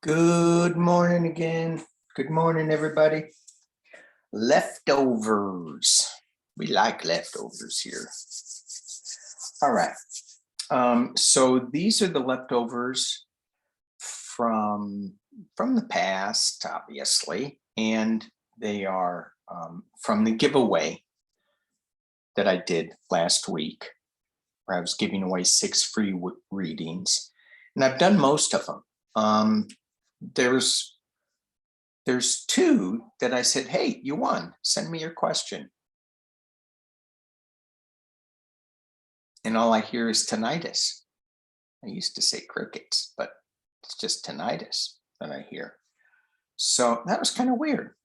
Good morning again. Good morning, everybody. Leftovers. We like leftovers here. All right. So these are the leftovers from the past, obviously, and they are from the giveaway that I did last week, where I was giving away 6 free readings, and I've done most of them. There's 2 that I said, hey, you won, send me your question. And all I hear is tinnitus. I used to say crickets, but it's just tinnitus that I hear. So that was kind of weird.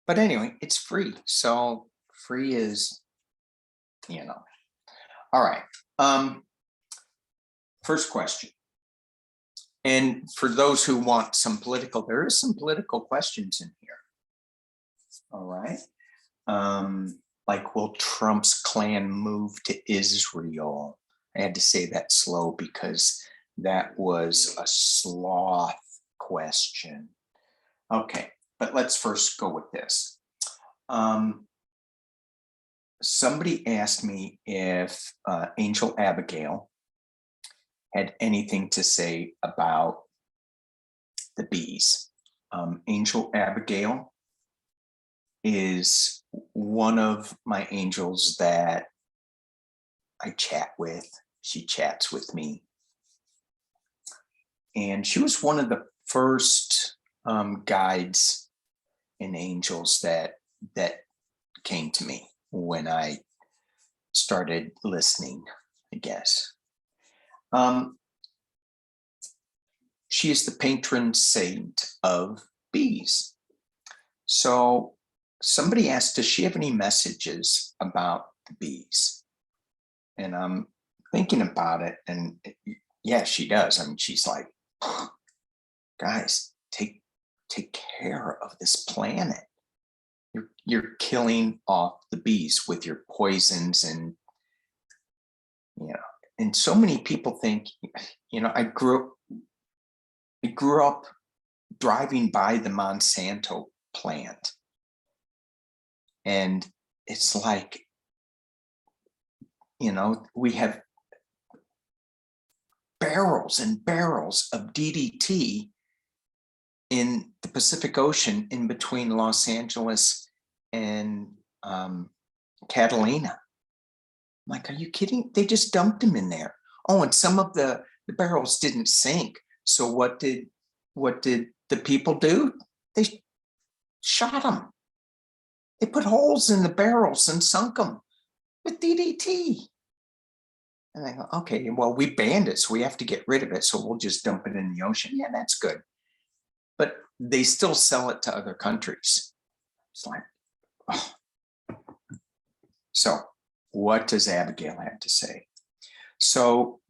But anyway, it's free. So free is, All right. First question. And for those who want some political, there is some political questions in here. All right. Like, will Trump's clan move to Israel? I had to say that slow because that was a sloth question. Okay, but let's first go with this. Somebody asked me if Angel Abigail had anything to say about the bees. Angel Abigail is one of my angels that I chat with. She chats with me. And she was one of the first guides and angels that came to me when I started listening, I guess. She is the patron saint of bees. So somebody asked, does she have any messages about the bees? And I'm thinking about it, and yeah, she does. I mean, she's like, guys, take care of this planet. You're killing off the bees with your poisons, and and so many people think, I grew up driving by the Monsanto plant, and it's like, we have barrels and barrels of DDT in the Pacific Ocean in between Los Angeles and Catalina. I'm like, are you kidding? They just dumped them in there. Oh, and some of the barrels didn't sink. So what did the people do? They shot them. They put holes in the barrels and sunk them with DDT. And I go, okay, well, we banned it, so we have to get rid of it. So we'll just dump it in the ocean. Yeah, that's good. But they still sell it to other countries. It's like, oh. So what does Abigail have to say? So,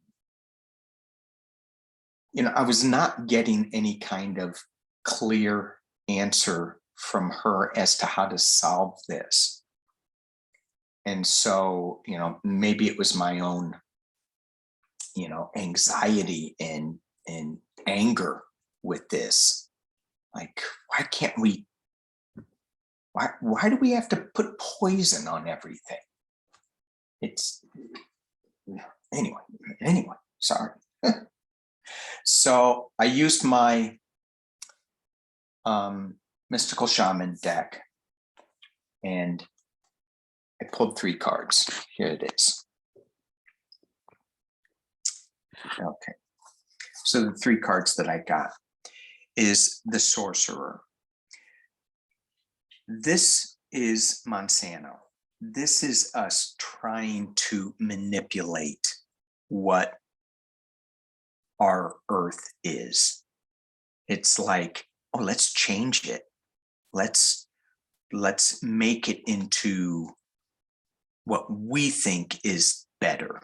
I was not getting any kind of clear answer from her as to how to solve this. And so, maybe it was my own, anxiety and anger with this. Like, why can't we, why do we have to put poison on everything? It's, anyway, sorry. So I used my mystical shaman deck, and I pulled 3 cards. Here it is. Okay. So the 3 cards that I got is the Sorcerer. This is Monsanto. This is us trying to manipulate what our earth is. It's like, oh, let's change it. Let's make it into what we think is better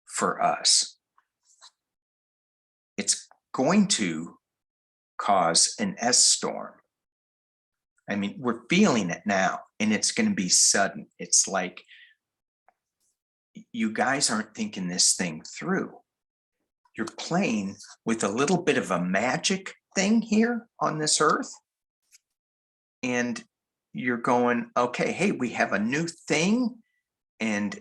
for us. It's going to cause an S storm. I mean, we're feeling it now, and it's going to be sudden. It's like, you guys aren't thinking this thing through. You're playing with a little bit of a magic thing here on this earth. And you're going, okay, hey, we have a new thing. And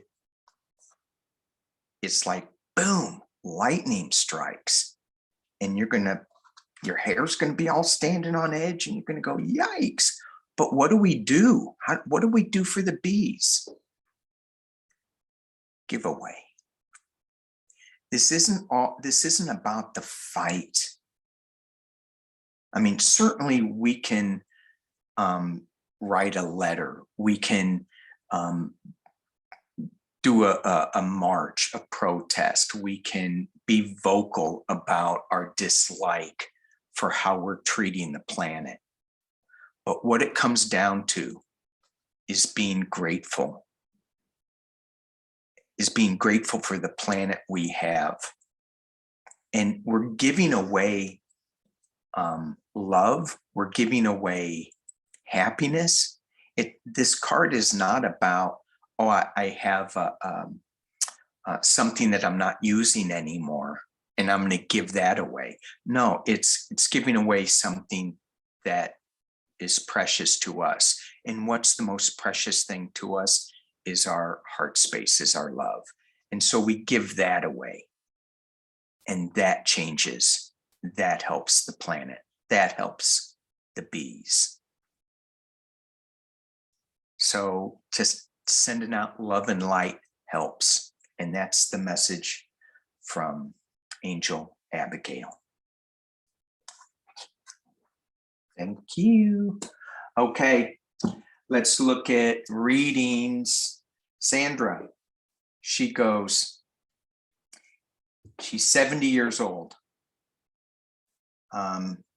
it's like, boom, lightning strikes. And your hair's going to be all standing on edge and you're going to go, yikes. But what do we do? What do we do for the bees? Giveaway. This isn't about the fight. I mean, certainly we can write a letter. We can do a march, a protest. We can be vocal about our dislike for how we're treating the planet. But what it comes down to is being grateful for the planet we have. And we're giving away love. We're giving away happiness. This card is not about, oh, I have something that I'm not using anymore and I'm going to give that away. No, it's giving away something that is precious to us. And what's the most precious thing to us is our heart space, is our love. And so we give that away. And that changes. That helps the planet. That helps the bees. So just sending out love and light helps. And that's the message from Angel Abigail. Thank you. Okay, let's look at readings. Sandra, she goes, she's 70 years old.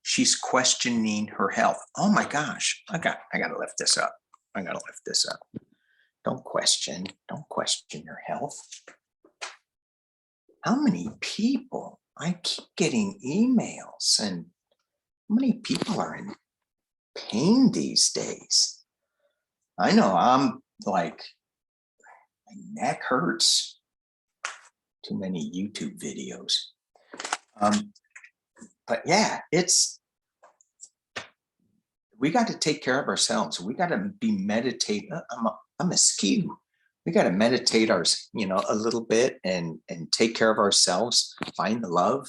She's questioning her health. Oh my gosh, I gotta lift this up. Don't question your health. How many people? I keep getting emails, and how many people are in pain these days? I know, I'm like, my neck hurts. Too many YouTube videos. But yeah, we got to take care of ourselves. We got to be meditating. I'm askew. We got to meditate a little bit and take care of ourselves. Find the love.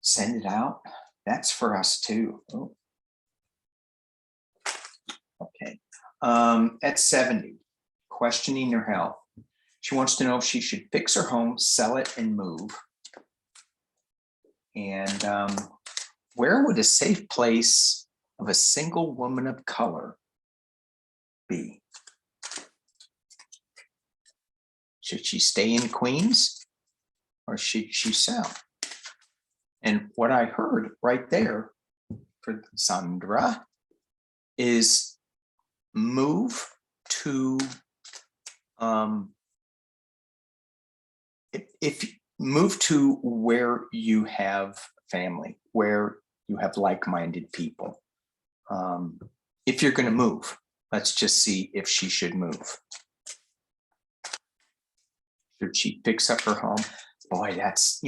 Send it out. That's for us too. Oh. Okay. At 70, questioning her health. She wants to know if she should fix her home, sell it, and move. And where would a safe place of a single woman of color be? Should she stay in Queens or should she sell? And what I heard right there for Sandra is move to, move to where you have family, where you have like-minded people. If you're going to move, let's just see if she should move. Should she fix up her home? Boy, that's,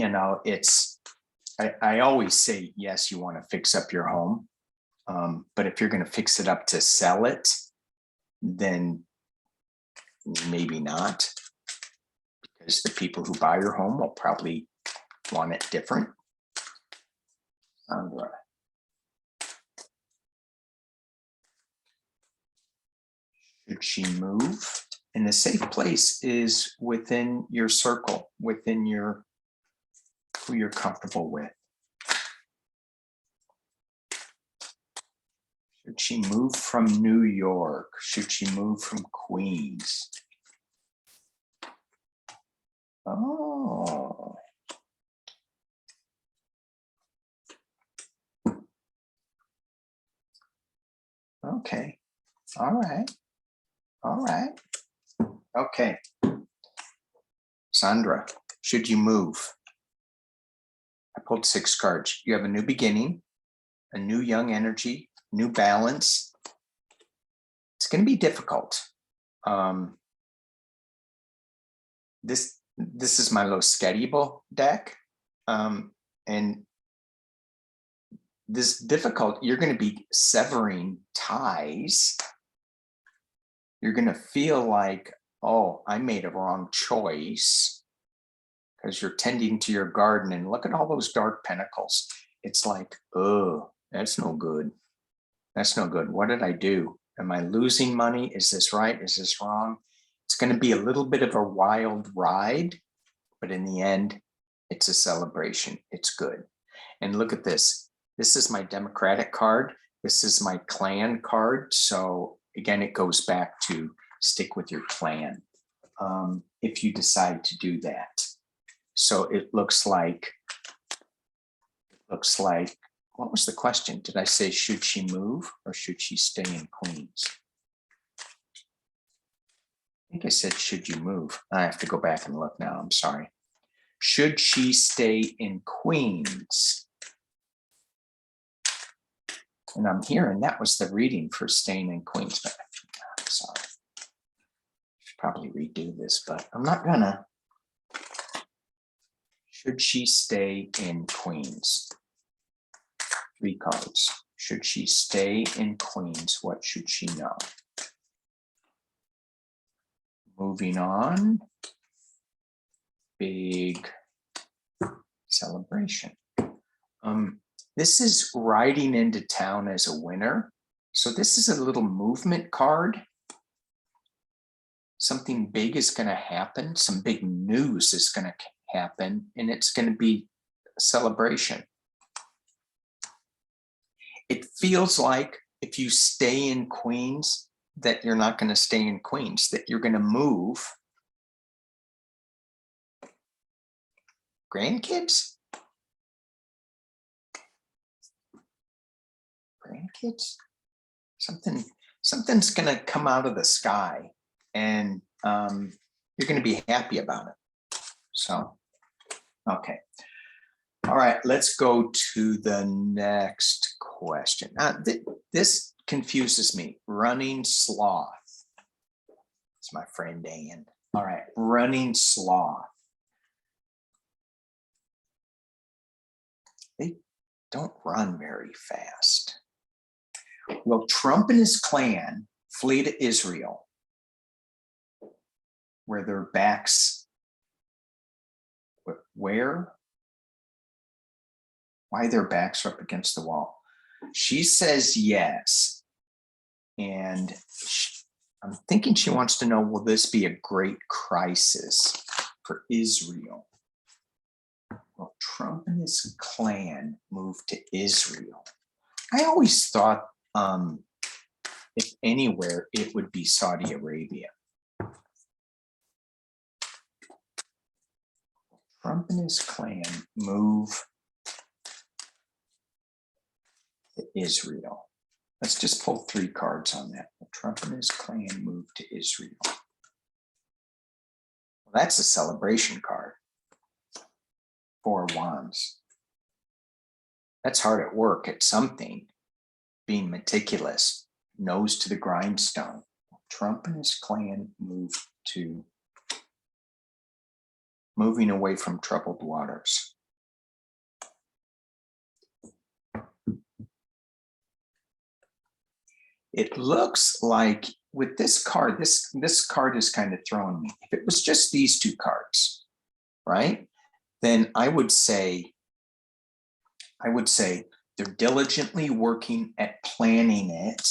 I always say, yes, you want to fix up your home. But if you're going to fix it up to sell it, then maybe not. Because the people who buy your home will probably want it different. Sandra. Should she move? And the safe place is within your circle, within your who you're comfortable with. Should she move from New York? Should she move from Queens? Oh. Okay. All right. All right. Okay. Sandra, should you move? I pulled 6 cards. You have a new beginning, a new young energy, new balance. It's going to be difficult. This is my Los Schedule deck. And this difficult, you're going to be severing ties. You're going to feel like, oh, I made a wrong choice, because you're tending to your garden and look at all those dark pentacles. It's like, oh, that's no good. That's no good. What did I do? Am I losing money? Is this right? Is this wrong? It's going to be a little bit of a wild ride, but in the end, it's a celebration. It's good. And look at this. This is my Democratic card. This is my clan card. So again, it goes back to stick with your clan if you decide to do that. So it looks like, what was the question? Did I say, should she move or should she stay in Queens? I think I said, should you move? I have to go back and look now. I'm sorry. Should she stay in Queens? And I'm hearing that was the reading for staying in Queens, but I'm sorry. I should probably redo this, but I'm not gonna. Should she stay in Queens? 3 cards. Should she stay in Queens? What should she know? Moving on. Big celebration. This is riding into town as a winner. So this is a little movement card. Something big is going to happen. Some big news is going to happen, and it's going to be a celebration. It feels like if you stay in Queens, that you're not going to stay in Queens, that you're going to move. Grandkids? Grandkids? Something's going to come out of the sky, and you're going to be happy about it. So, okay. All right, let's go to the next question. This confuses me. Running sloth. It's my friend Dan. All right, running sloth. They don't run very fast. Well, Trump and his clan flee to Israel, where their backs, where? Why their backs are up against the wall? She says yes. And I'm thinking she wants to know, will this be a great crisis for Israel? Well, Trump and his clan moved to Israel. I always thought if anywhere, it would be Saudi Arabia. Trump and his clan move to Israel. Let's just pull 3 cards on that. Trump and his clan moved to Israel. Well, that's a celebration card. 4 of Wands. That's hard at work at something. Being meticulous, nose to the grindstone. Trump and his clan moving away from troubled waters. It looks like with this card, this card is kind of throwing me. If it was just these 2 cards, right? Then I would say they're diligently working at planning it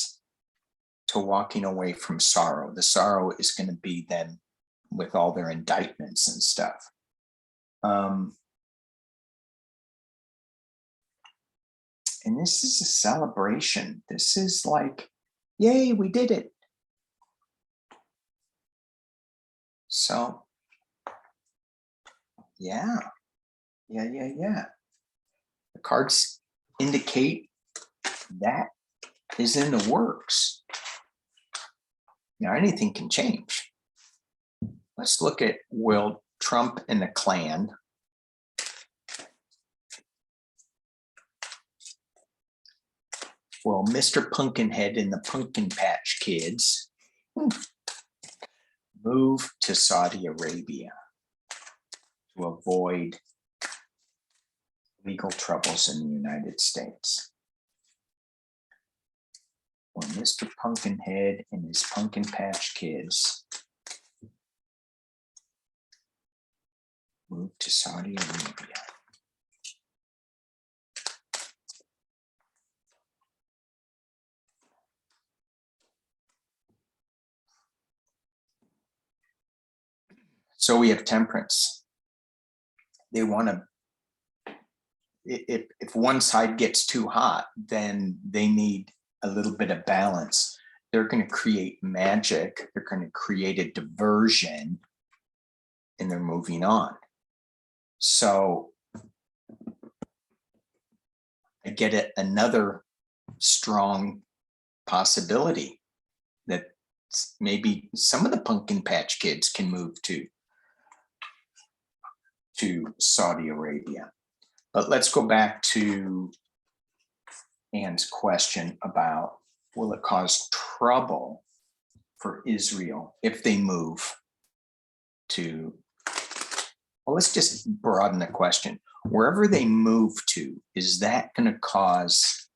to walking away from sorrow. The sorrow is going to be them with all their indictments and stuff. And this is a celebration. This is like, yay, we did it. So, yeah. The cards indicate that is in the works. Now, anything can change. Let's look at, will Trump and the clan will Mr. Pumpkinhead and the Pumpkin Patch Kids move to Saudi Arabia to avoid legal troubles in the United States? when Mr. Pumpkinhead and his Pumpkin Patch Kids moved to Saudi Arabia. So we have temperance. They want to, if one side gets too hot, then they need a little bit of balance. They're going to create magic. They're going to create a diversion, and they're moving on. So I get it, another strong possibility that maybe some of the Pumpkin Patch Kids can move to Saudi Arabia. But let's go back to Anne's question about, will it cause trouble for Israel if they move to, well, let's just broaden the question. Wherever they move to, is that going to cause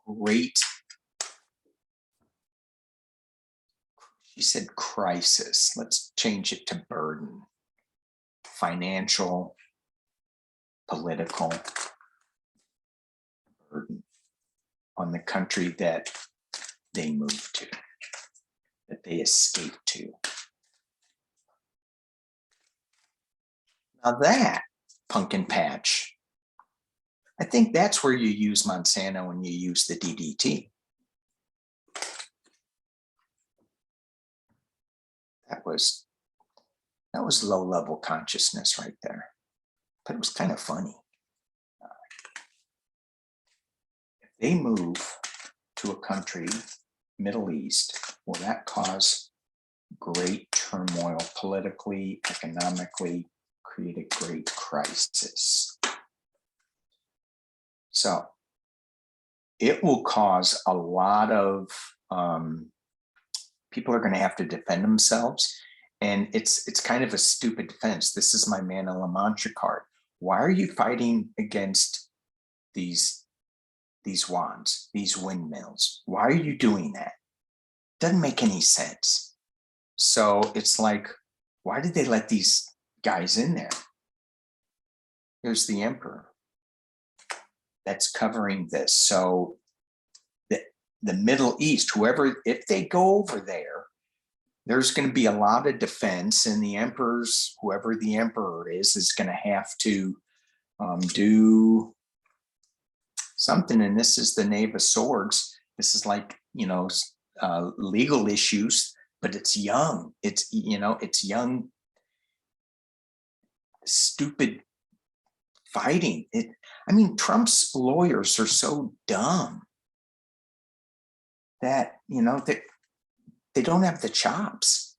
great, she said crisis, let's change it to burden, financial, political burden on the country that they move to, that they escape to. Now that pumpkin patch, I think that's where you use Monsanto and you use the DDT. That was low-level consciousness right there, but it was kind of funny. If they move to a country, Middle East, will that cause great turmoil politically, economically, create a great crisis? So it will cause a lot of people are going to have to defend themselves. And it's kind of a stupid defense. This is my Mana La Mancha card. Why are you fighting against these wands, these windmills? Why are you doing that? Doesn't make any sense. So it's like, why did they let these guys in there? Here's the emperor that's covering this. So the Middle East, whoever, if they go over there, there's going to be a lot of defense, and the emperors, whoever the emperor is going to have to do something. And this is the Knave of Swords. This is like, legal issues, but it's young. It's, it's young, stupid fighting. Trump's lawyers are so dumb that, they don't have the chops.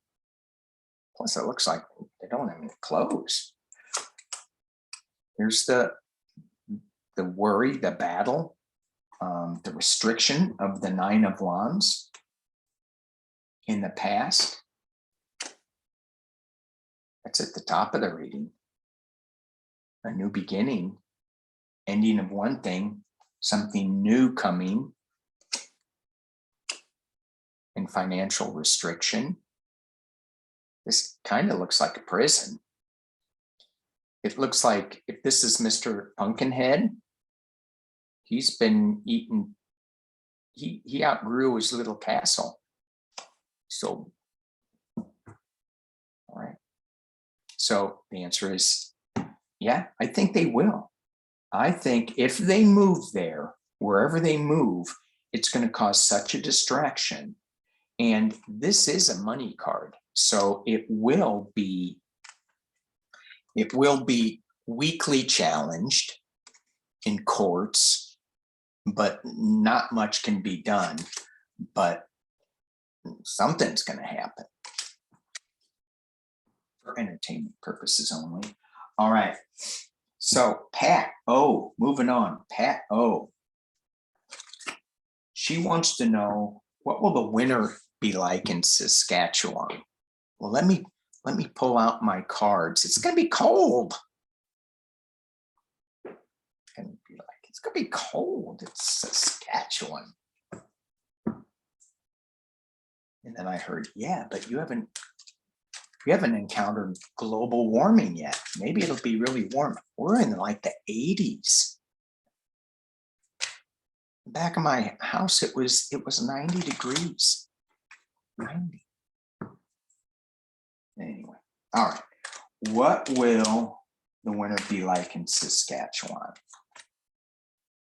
Plus, it looks like they don't have any clothes. Here's the worry, the battle, the restriction of the Nine of Wands in the past. That's at the top of the reading. A new beginning, ending of one thing, something new coming, and financial restriction. This kind of looks like a prison. It looks like if this is Mr. Pumpkinhead, he's been eaten, he outgrew his little castle. So, all right. So the answer is, yeah, I think they will. I think if they move there, wherever they move, it's going to cause such a distraction. And this is a money card. So it will be weakly challenged in courts, but not much can be done. But something's going to happen for entertainment purposes only. All right. So Pat O, moving on. Pat O. She wants to know, what will the winter be like in Saskatchewan? Well, let me pull out my cards. It's going to be cold. It's going to be like gonna be cold. It's Saskatchewan. And then I heard, yeah, but you haven't encountered global warming yet. Maybe it'll be really warm. We're in like the 80s. Back of my house, it was 90 degrees. 90. Anyway, all right. What will the winter be like in Saskatchewan?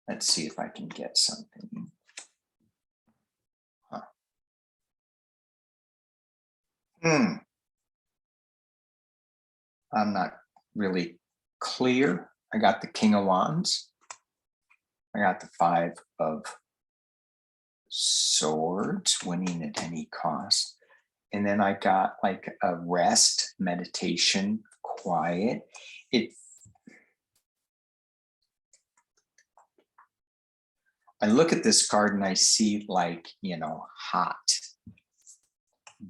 Let's see if I can get something. Huh. I'm not really clear. I got the King of Wands. I got the Five of Swords, winning at any cost. And then I got like a rest, meditation, quiet. I look at this card and I see like, hot,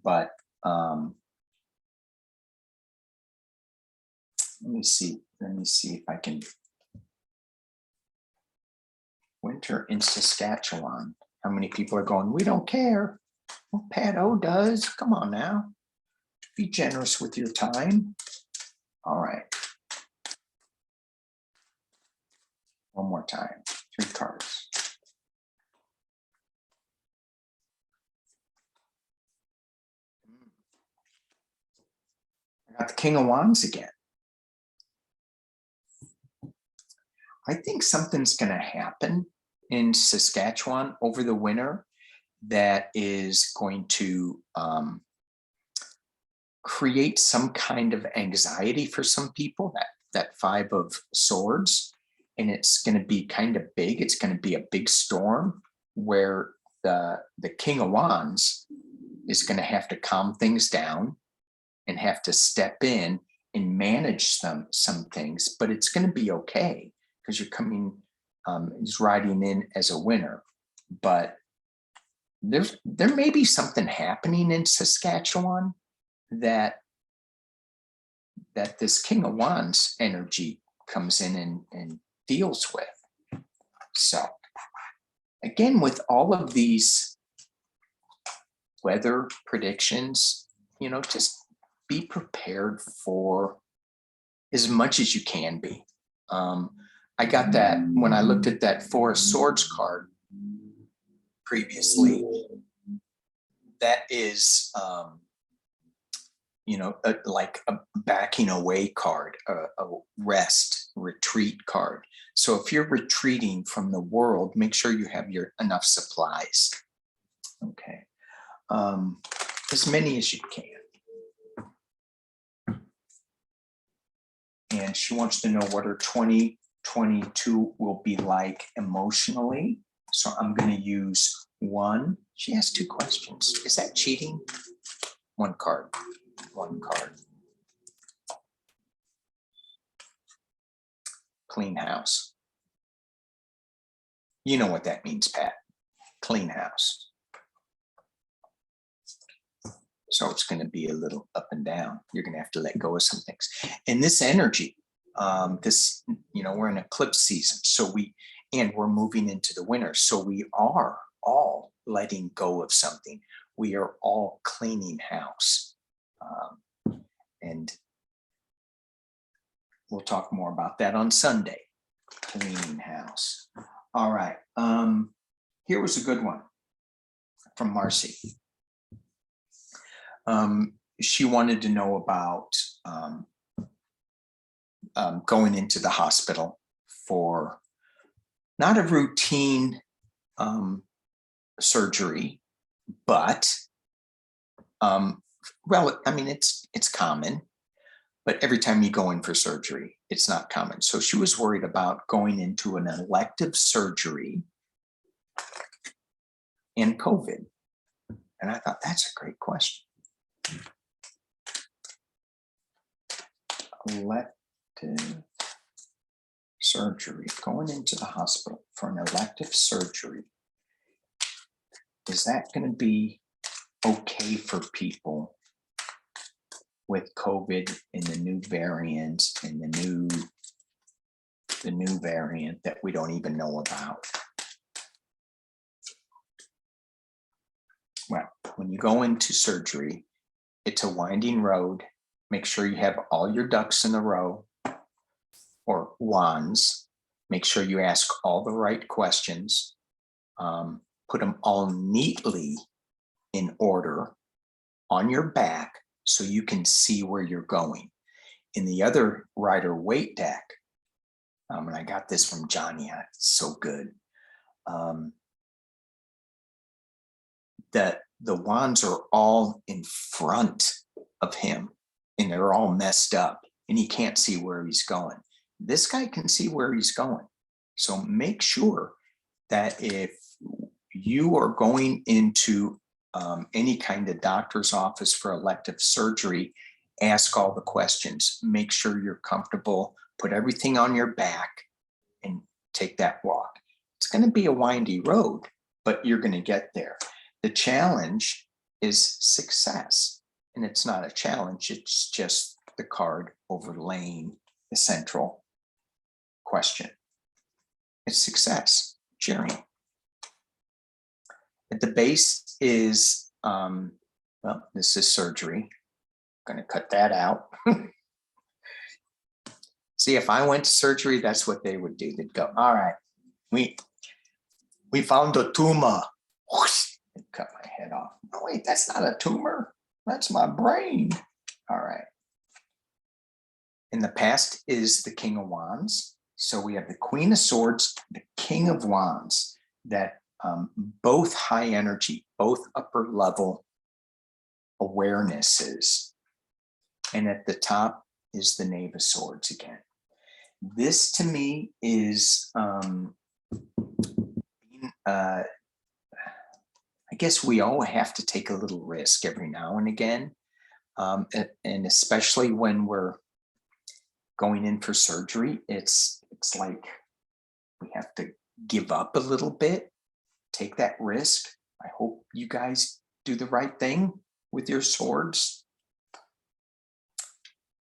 but let me see if I can. Winter in Saskatchewan. How many people are going, we don't care? Well, Pat O does. Come on now. Be generous with your time. All right. One more time. 3 cards. I got the King of Wands again. I think something's going to happen in Saskatchewan over the winter that is going to create some kind of anxiety for some people, that Five of Swords. And it's going to be kind of big. It's going to be a big storm where the King of Wands is going to have to calm things down and have to step in and manage some things, but it's going to be okay because you're coming, he's riding in as a winner. But there may be something happening in Saskatchewan that this King of Wands energy comes in and deals with. So again, with all of these weather predictions, just be prepared for as much as you can be. I got that when I looked at that Four of Swords card previously. That is, like a backing away card, a rest, retreat card. So if you're retreating from the world, make sure you have enough supplies. Okay. As many as you can. And she wants to know what her 2022 will be like emotionally. So I'm going to use 1. She has 2 questions. Is that cheating? 1 card. 1 card. Clean house. You know what that means, Pat. Clean house. So it's going to be a little up and down. You're going to have to let go of some things. And this energy, we're in eclipse season. So we're moving into the winter. So we are all letting go of something. We are all cleaning house. And we'll talk more about that on Sunday. Cleaning house. All right. Here was a good one from Marcy. She wanted to know about going into the hospital for not a routine surgery, but it's common, but every time you go in for surgery, it's not common. So she was worried about going into an elective surgery and COVID. And I thought, that's a great question. Elective surgery, going into the hospital for an elective surgery. Is that going to be okay for people with COVID and the new variants and the new the new variant that we don't even know about. Well, when you go into surgery, it's a winding road. Make sure you have all your ducks in a row, or wands. Make sure you ask all the right questions. Put them all neatly in order on your back so you can see where you're going. In the other rider weight deck, and I got this from Johnny, it's so good. That the wands are all in front of him and they're all messed up and he can't see where he's going. This guy can see where he's going. So make sure that if you are going into any kind of doctor's office for elective surgery, ask all the questions. Make sure you're comfortable. Put everything on your back and take that walk. It's going to be a windy road, but you're going to get there. The challenge is success. And it's not a challenge. It's just the card overlaying the central question. It's success, cheering. At the base is, well, this is surgery. I'm going to cut that out. See, if I went to surgery, that's what they would do. They'd go, all right, we found a tumor. Whoosh, and cut my head off. Oh, wait, that's not a tumor. That's my brain. All right. In the past is the King of Wands. So we have the Queen of Swords, the King of Wands, that both high energy, both upper level awarenesses. And at the top is the Knave of Swords again. This to me is, I guess we all have to take a little risk every now and again. And especially when we're going in for surgery, it's like we have to give up a little bit, take that risk. I hope you guys do the right thing with your swords.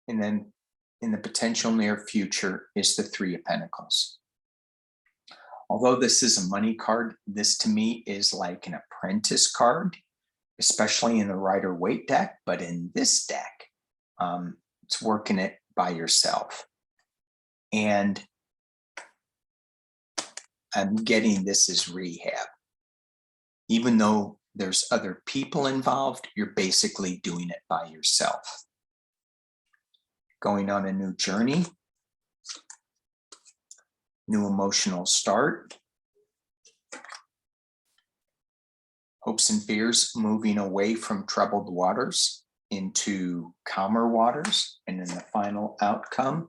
And then in the potential near future is the Three of Pentacles. Although this is a money card, this to me is like an apprentice card, especially in the Rider Waite deck. But in this deck, it's working it by yourself. And I'm getting this as rehab. Even though there's other people involved, you're basically doing it by yourself. Going on a new journey, new emotional start, hopes and fears moving away from troubled waters into calmer waters, and then the final outcome.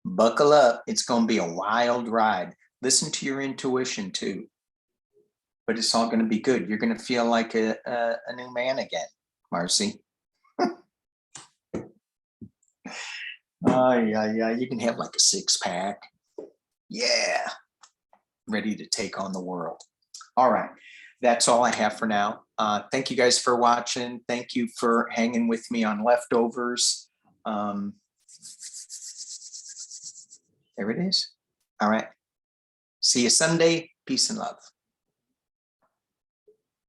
Buckle up, it's going to be a wild ride. Listen to your intuition too, but it's all going to be good. You're going to feel like a new man again, Marcy. Yeah, you can have like a 6-pack. Yeah, ready to take on the world. All right, that's all I have for now. Thank you guys for watching. Thank you for hanging with me on Leftovers. There it is. All right. See you Sunday. Peace and love.